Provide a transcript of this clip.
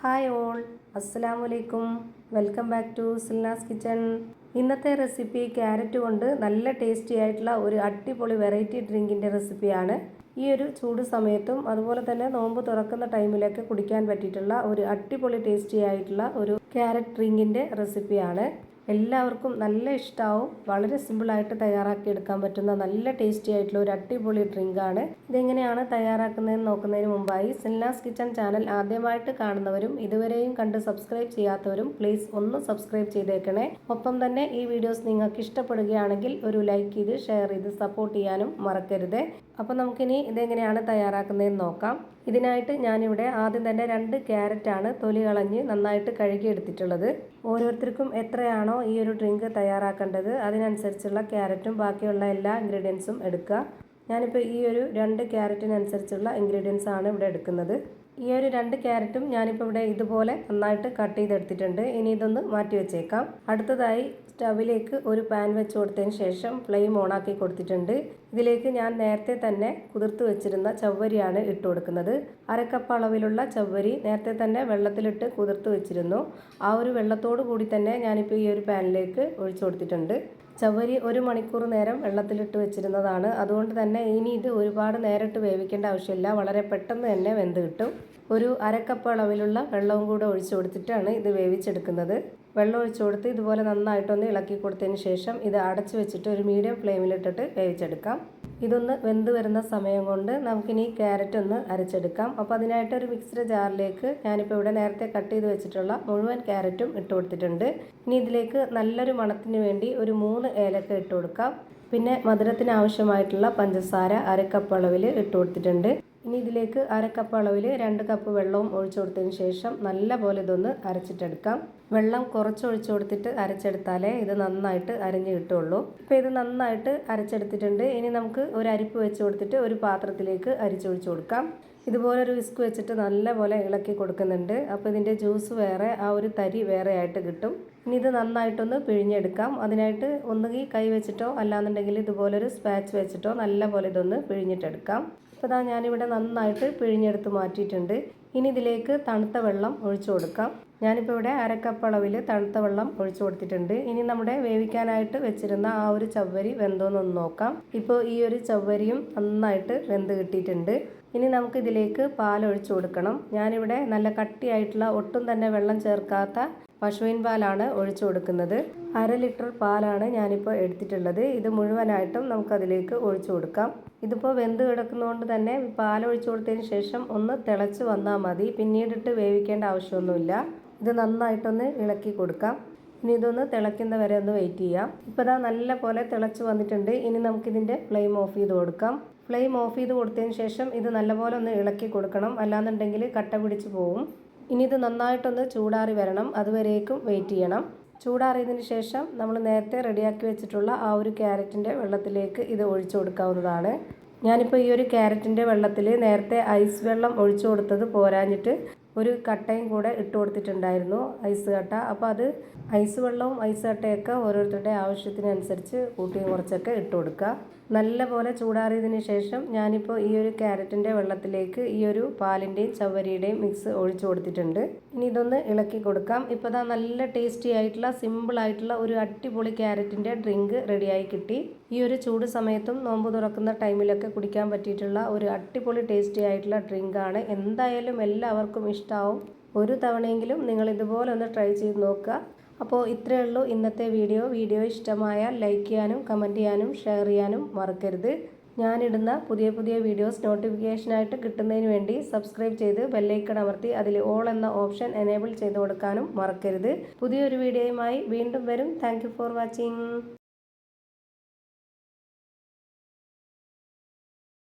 Hi all, അസ്സലാമലൈക്കും. Welcome back to Silnas kitchen. ഇന്നത്തെ recipe carrot കൊണ്ട് നല്ല ടേസ്റ്റി ആയിട്ടുള്ള ഒരു അടിപൊളി വെറൈറ്റി ഡ്രിങ്കിൻ്റെ റെസിപ്പിയാണ്. ഈ ഒരു ചൂട് സമയത്തും അതുപോലെ തന്നെ നോമ്പ് തുറക്കുന്ന ടൈമിലൊക്കെ കുടിക്കാൻ പറ്റിയിട്ടുള്ള ഒരു അടിപൊളി ടേസ്റ്റി ആയിട്ടുള്ള ഒരു ക്യാരറ്റ് ഡ്രിങ്കിൻ്റെ റെസിപ്പിയാണ്. എല്ലാവർക്കും നല്ല ഇഷ്ടമാവും. വളരെ സിമ്പിളായിട്ട് തയ്യാറാക്കി എടുക്കാൻ പറ്റുന്ന നല്ല ടേസ്റ്റി ആയിട്ടുള്ള ഒരു അടിപൊളി ഡ്രിങ്കാണ്. ഇതെങ്ങനെയാണ് തയ്യാറാക്കുന്നതെന്ന് നോക്കുന്നതിന് മുമ്പായി സിൽനാസ് കിച്ചൺ ചാനൽ ആദ്യമായിട്ട് കാണുന്നവരും ഇതുവരെയും കണ്ട് സബ്സ്ക്രൈബ് ചെയ്യാത്തവരും പ്ലീസ് ഒന്ന് സബ്സ്ക്രൈബ് ചെയ്തേക്കണേ. ഒപ്പം തന്നെ ഈ വീഡിയോസ് നിങ്ങൾക്ക് ഇഷ്ടപ്പെടുകയാണെങ്കിൽ ഒരു ലൈക്ക് ചെയ്ത് ഷെയർ ചെയ്ത് സപ്പോർട്ട് ചെയ്യാനും മറക്കരുത്. അപ്പോൾ നമുക്കിനി ഇതെങ്ങനെയാണ് തയ്യാറാക്കുന്നതെന്ന് നോക്കാം. ഇതിനായിട്ട് ഞാനിവിടെ ആദ്യം തന്നെ 2 ക്യാരറ്റാണ് തൊലി കളഞ്ഞ് നന്നായിട്ട് കഴുകി എടുത്തിട്ടുള്ളത്. ഓരോരുത്തർക്കും എത്രയാണോ ഈ ഒരു ഡ്രിങ്ക് തയ്യാറാക്കേണ്ടത് അതിനനുസരിച്ചുള്ള ക്യാരറ്റും ബാക്കിയുള്ള എല്ലാ ഇൻഗ്രീഡിയൻസും എടുക്കുക. ഞാനിപ്പോൾ ഈ ഒരു 2 ക്യാരറ്റിനനുസരിച്ചുള്ള ഇൻഗ്രീഡിയൻസ് ആണ് ഇവിടെ എടുക്കുന്നത്. ഈ ഒരു 2 ക്യാരറ്റും ഞാനിപ്പോൾ ഇവിടെ ഇതുപോലെ നന്നായിട്ട് കട്ട് ചെയ്തെടുത്തിട്ടുണ്ട്. ഇനി ഇതൊന്ന് മാറ്റി വെച്ചേക്കാം. അടുത്തതായി സ്റ്റവിലേക്ക് ഒരു പാൻ വെച്ച് കൊടുത്തതിന് ശേഷം ഫ്ലെയിം ഓണാക്കി കൊടുത്തിട്ടുണ്ട്. ഇതിലേക്ക് ഞാൻ നേരത്തെ തന്നെ കുതിർത്ത് വെച്ചിരുന്ന ചവ്വരിയാണ് ഇട്ട് കൊടുക്കുന്നത്. 1/2 കപ്പ് അളവിലുള്ള ചവ്വരി നേരത്തെ തന്നെ വെള്ളത്തിലിട്ട് കുതിർത്ത് വെച്ചിരുന്നു. ആ ഒരു വെള്ളത്തോടു കൂടി തന്നെ ഞാനിപ്പോൾ ഈ ഒരു പാനിലേക്ക് ഒഴിച്ചു കൊടുത്തിട്ടുണ്ട്. ചവ്വരി 1 മണിക്കൂർ നേരം വെള്ളത്തിലിട്ട് വെച്ചിരുന്നതാണ്. അതുകൊണ്ട് തന്നെ ഇനി ഇത് ഒരുപാട് നേരിട്ട് വേവിക്കേണ്ട ആവശ്യമില്ല. വളരെ പെട്ടെന്ന് തന്നെ വെന്ത് കിട്ടും. ഒരു 1/2 കപ്പ് അളവിലുള്ള വെള്ളവും കൂടെ ഒഴിച്ചു കൊടുത്തിട്ടാണ് ഇത് വേവിച്ചെടുക്കുന്നത്. വെള്ളം ഒഴിച്ചു കൊടുത്ത് ഇതുപോലെ നന്നായിട്ടൊന്ന് ഇളക്കി കൊടുത്തതിന് ശേഷം ഇത് അടച്ചു വെച്ചിട്ട് ഒരു മീഡിയം ഫ്ലെയിമിലിട്ടിട്ട് വേവിച്ചെടുക്കാം. ഇതൊന്ന് വെന്ത് വരുന്ന സമയം കൊണ്ട് നമുക്കിനി ക്യാരറ്റ് ഒന്ന് അരച്ചെടുക്കാം. അപ്പോൾ അതിനായിട്ട് ഒരു മിക്സിയുടെ ജാറിലേക്ക് ഞാനിപ്പോൾ ഇവിടെ നേരത്തെ കട്ട് ചെയ്ത് വെച്ചിട്ടുള്ള മുഴുവൻ ക്യാരറ്റും ഇട്ട് കൊടുത്തിട്ടുണ്ട്. ഇനി ഇതിലേക്ക് നല്ലൊരു മണത്തിന് വേണ്ടി ഒരു 3 ഏലക്ക ഇട്ട് കൊടുക്കാം. പിന്നെ മധുരത്തിന് ആവശ്യമായിട്ടുള്ള പഞ്ചസാര 1/2 കപ്പ് അളവിൽ ഇട്ട് കൊടുത്തിട്ടുണ്ട്. ഇനി ഇതിലേക്ക് 1/2 കപ്പ് അളവിൽ 2 കപ്പ് വെള്ളവും ഒഴിച്ചു കൊടുത്തതിന് ശേഷം നല്ല പോലെ ഇതൊന്ന് അരച്ചിട്ടെടുക്കാം. വെള്ളം കുറച്ച് ഒഴിച്ചു കൊടുത്തിട്ട് അരച്ചെടുത്താലേ ഇത് നന്നായിട്ട് അരഞ്ഞ് കിട്ടുള്ളൂ. ഇപ്പോൾ ഇത് നന്നായിട്ട് അരച്ചെടുത്തിട്ടുണ്ട്. ഇനി നമുക്ക് ഒരു അരിപ്പ് വെച്ച് കൊടുത്തിട്ട് ഒരു പാത്രത്തിലേക്ക് അരിച്ചൊഴിച്ചു കൊടുക്കാം. ഇതുപോലെ ഒരു വിസ്ക് വെച്ചിട്ട് നല്ല പോലെ ഇളക്കി കൊടുക്കുന്നുണ്ട്. അപ്പോൾ ഇതിൻ്റെ ജ്യൂസ് വേറെ, ആ ഒരു തരി വേറെ ആയിട്ട് കിട്ടും. ഇനി ഇത് നന്നായിട്ടൊന്ന് പിഴിഞ്ഞെടുക്കാം. അതിനായിട്ട് ഒന്നുകിൽ കൈ വെച്ചിട്ടോ അല്ലാന്നുണ്ടെങ്കിൽ ഇതുപോലൊരു സ്പാച്ച് വെച്ചിട്ടോ നല്ല പോലെ ഇതൊന്ന് പിഴിഞ്ഞിട്ടെടുക്കാം. അപ്പോൾ ഞാനിവിടെ നന്നായിട്ട് പിഴിഞ്ഞെടുത്ത് മാറ്റിയിട്ടുണ്ട്. ഇനി ഇതിലേക്ക് തണുത്ത വെള്ളം ഒഴിച്ചു കൊടുക്കാം. ഞാനിപ്പോൾ ഇവിടെ 1/2 കപ്പ് അളവിൽ തണുത്ത വെള്ളം ഒഴിച്ചു കൊടുത്തിട്ടുണ്ട്. ഇനി നമ്മുടെ വേവിക്കാനായിട്ട് വെച്ചിരുന്ന ആ ഒരു ചവ്വരി വെന്തോന്നൊന്ന് നോക്കാം. ഇപ്പോൾ ഈ ഒരു ചവ്വരിയും നന്നായിട്ട് വെന്ത് കിട്ടിയിട്ടുണ്ട്. ഇനി നമുക്ക് ഇതിലേക്ക് പാലൊഴിച്ചു കൊടുക്കണം. ഞാനിവിടെ നല്ല കട്ടിയായിട്ടുള്ള ഒട്ടും തന്നെ വെള്ളം ചേർക്കാത്ത പശുവിൻ പാലാണ് ഒഴിച്ചു കൊടുക്കുന്നത്. 1/2 ലിറ്റർ പാലാണ് ഞാനിപ്പോൾ എടുത്തിട്ടുള്ളത്. ഇത് മുഴുവനായിട്ടും നമുക്കതിലേക്ക് ഒഴിച്ചു കൊടുക്കാം. ഇതിപ്പോൾ വെന്ത് കിടക്കുന്നതുകൊണ്ട് തന്നെ പാലൊഴിച്ചു കൊടുത്തതിന് ശേഷം ഒന്ന് തിളച്ച് വന്നാൽ മതി. പിന്നീടിട്ട് വേവിക്കേണ്ട ആവശ്യമൊന്നുമില്ല. ഇത് നന്നായിട്ടൊന്ന് ഇളക്കി കൊടുക്കാം. ഇനി ഇതൊന്ന് തിളയ്ക്കുന്ന വരെ ഒന്ന് വെയിറ്റ് ചെയ്യാം. ഇപ്പോൾ ഇതാ നല്ല പോലെ തിളച്ച് വന്നിട്ടുണ്ട്. ഇനി നമുക്കിതിൻ്റെ ഫ്ലെയിം ഓഫ് ചെയ്ത് കൊടുക്കാം. ഫ്ലെയിം ഓഫ് ചെയ്ത് കൊടുത്തതിന് ശേഷം ഇത് നല്ലപോലെ ഒന്ന് ഇളക്കി കൊടുക്കണം. അല്ലാന്നുണ്ടെങ്കിൽ കട്ട പിടിച്ച് പോവും. ഇനി ഇത് നന്നായിട്ടൊന്ന് ചൂടാറി വരണം. അതുവരേക്കും വെയിറ്റ് ചെയ്യണം. ചൂടാറിയതിന് ശേഷം നമ്മൾ നേരത്തെ റെഡിയാക്കി വെച്ചിട്ടുള്ള ആ ഒരു ക്യാരറ്റിൻ്റെ വെള്ളത്തിലേക്ക് ഇത് ഒഴിച്ചു കൊടുക്കാവുന്നതാണ്. ഞാനിപ്പോൾ ഈ ഒരു ക്യാരറ്റിൻ്റെ വെള്ളത്തിൽ നേരത്തെ ഐസ് വെള്ളം ഒഴിച്ചു കൊടുത്തത് പോരാഞ്ഞിട്ട് ഒരു കട്ടയും കൂടെ ഇട്ട് കൊടുത്തിട്ടുണ്ടായിരുന്നു, ഐസ് കട്ട. അപ്പോൾ അത് ഐസ് വെള്ളവും ഐസ് കട്ടയൊക്കെ ഓരോരുത്തരുടെ ആവശ്യത്തിനനുസരിച്ച് കൂട്ടിയും കുറച്ചൊക്കെ ഇട്ട് കൊടുക്കുക. നല്ല പോലെ ചൂടാറിയതിന് ശേഷം ഞാനിപ്പോൾ ഈ ഒരു ക്യാരറ്റിൻ്റെ വെള്ളത്തിലേക്ക് ഈ ഒരു പാലിൻ്റെയും ചവ്വരിയുടെയും മിക്സ് ഒഴിച്ചു കൊടുത്തിട്ടുണ്ട്. ഇനി ഇതൊന്ന് ഇളക്കി കൊടുക്കാം. ഇപ്പോൾ ഇതാ നല്ല ടേസ്റ്റി ആയിട്ടുള്ള സിമ്പിളായിട്ടുള്ള ഒരു അടിപൊളി ക്യാരറ്റിൻ്റെ ഡ്രിങ്ക് റെഡിയായി കിട്ടി. ഈ ഒരു ചൂട് സമയത്തും നോമ്പ് തുറക്കുന്ന ടൈമിലൊക്കെ കുടിക്കാൻ പറ്റിയിട്ടുള്ള ഒരു അടിപൊളി ടേസ്റ്റി ആയിട്ടുള്ള ഡ്രിങ്കാണ്. എന്തായാലും എല്ലാവർക്കും ഇഷ്ടമാവും. ഒരു തവണയെങ്കിലും നിങ്ങൾ ഇതുപോലെ ഒന്ന് ട്രൈ ചെയ്ത് നോക്കുക. അപ്പോൾ ഇത്രയേ ഉള്ളൂ ഇന്നത്തെ വീഡിയോ ഇഷ്ടമായാൽ ലൈക്ക് ചെയ്യാനും കമൻറ്റ് ചെയ്യാനും ഷെയർ ചെയ്യാനും മറക്കരുത്. ഞാനിടുന്ന പുതിയ വീഡിയോസ് നോട്ടിഫിക്കേഷനായിട്ട് കിട്ടുന്നതിന് വേണ്ടി സബ്സ്ക്രൈബ് ചെയ്ത് ബെല്ലൈക്കൺ അമർത്തി അതിൽ ഓൾ എന്ന ഓപ്ഷൻ എനേബിൾ ചെയ്ത് കൊടുക്കാനും മറക്കരുത്. പുതിയൊരു വീഡിയോയുമായി വീണ്ടും വരും. Thank you for watching.